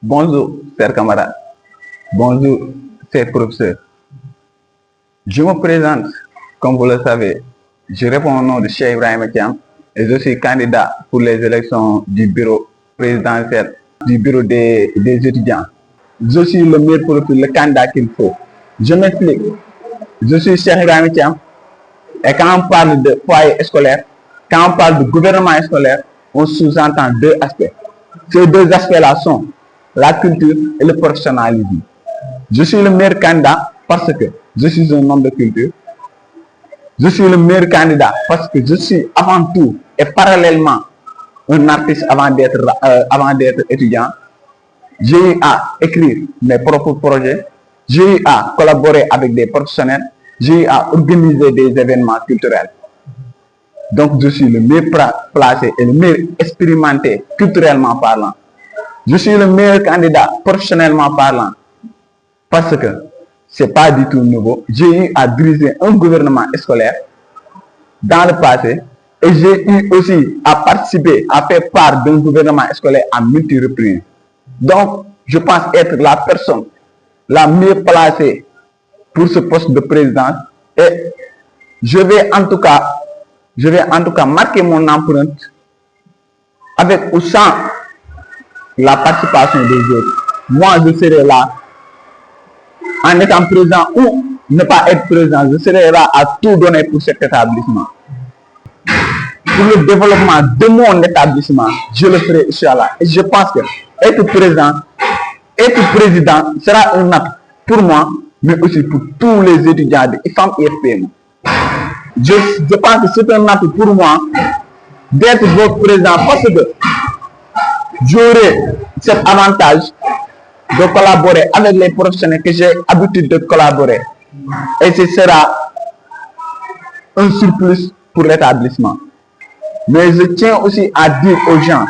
Bonjour, chers camarades. Bonjour, chers professeurs. Je me présente, comme vous le savez, je réponds au nom de Cheikh Ibrahima Thiam et je suis candidat pour les élections du bureau présidentiel, du bureau des étudiants. Je suis le meilleur profil, le candidat qu'il faut. Je m'explique. Je suis Cheikh Ibrahima Thiam et quand on parle de foyer scolaire, quand on parle de gouvernement scolaire, on sous-entend deux aspects. Ces deux aspects-là sont la culture et le professionnalisme. Je suis le meilleur candidat parce que je suis un homme de culture. Je suis le meilleur candidat parce que je suis avant tout et parallèlement un artiste avant d'être étudiant. J'ai eu à écrire mes propres projets. J'ai eu à collaborer avec des professionnels. J'ai eu à organiser des événements culturels. Donc je suis le mieux placé et le mieux expérimenté culturellement parlant. Je suis le meilleur candidat professionnellement parlant parce que ce n'est pas du tout nouveau. J'ai eu à diriger un gouvernement scolaire dans le passé et j'ai eu aussi à participer, à faire part d'un gouvernement scolaire à multiples reprises. Donc, je pense être la personne la mieux placée pour ce poste de présidence et je vais en tout cas marquer mon empreinte avec ou sans la participation des autres. Moi, je serai là en étant président ou ne pas être président. Je serai là à tout donner pour cet établissement. Pour le développement de mon établissement, je le ferai, Inch'Allah. Et je pense que être président sera un acte pour moi, mais aussi pour tous les étudiants de IFAM et FPM. Je pense que c'est un acte pour moi d'être votre président parce que j'aurai cet avantage de collaborer avec les professionnels que j'ai l'habitude de collaborer. Et ce sera un surplus pour l'établissement. Mais je tiens aussi à dire aux gens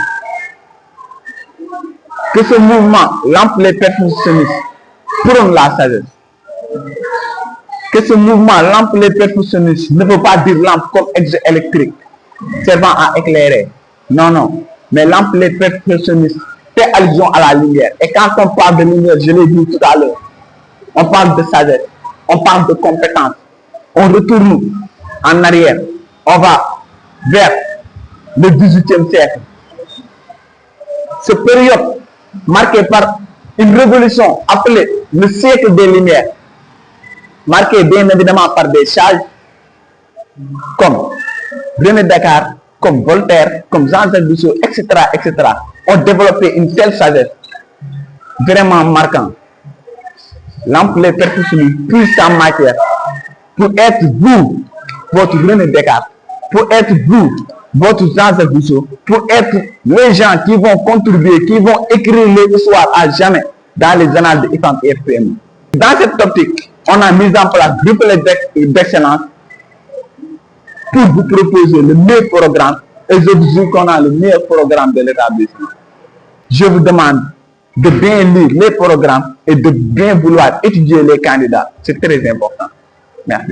que ce mouvement, l'ample perfectionniste, prône la sagesse. Que ce mouvement, l'ample perfectionniste, ne veut pas dire lampe comme objet électrique servant à éclairer. Non, non. Mais l'ample perfectionniste fait allusion à la lumière. Et quand on parle de lumière, je l'ai dit tout à l'heure, on parle de sagesse, on parle de compétence. On retourne en arrière. On va vers le XVIIIe siècle. Cette période marquée par une révolution appelée le siècle des Lumières, marquée bien évidemment par des sages comme René Descartes, comme Voltaire, comme Jean-Jacques Rousseau, etc., ont développé une telle sagesse vraiment marquante. L'ample perfectionniste puissant en matière pour être vous, votre René Descartes, pour être vous, votre Jean-Jacques Rousseau, pour être les gens qui vont contribuer, qui vont écrire l'histoire à jamais dans les annales de IFAM et FPM. Dans cette optique, on a mis en place groupe d'excellence pour vous proposer le meilleur programme et je vous dis qu'on a le meilleur programme de l'établissement. Je vous demande de bien lire les programmes et de bien vouloir étudier les candidats. C'est très important. Merci.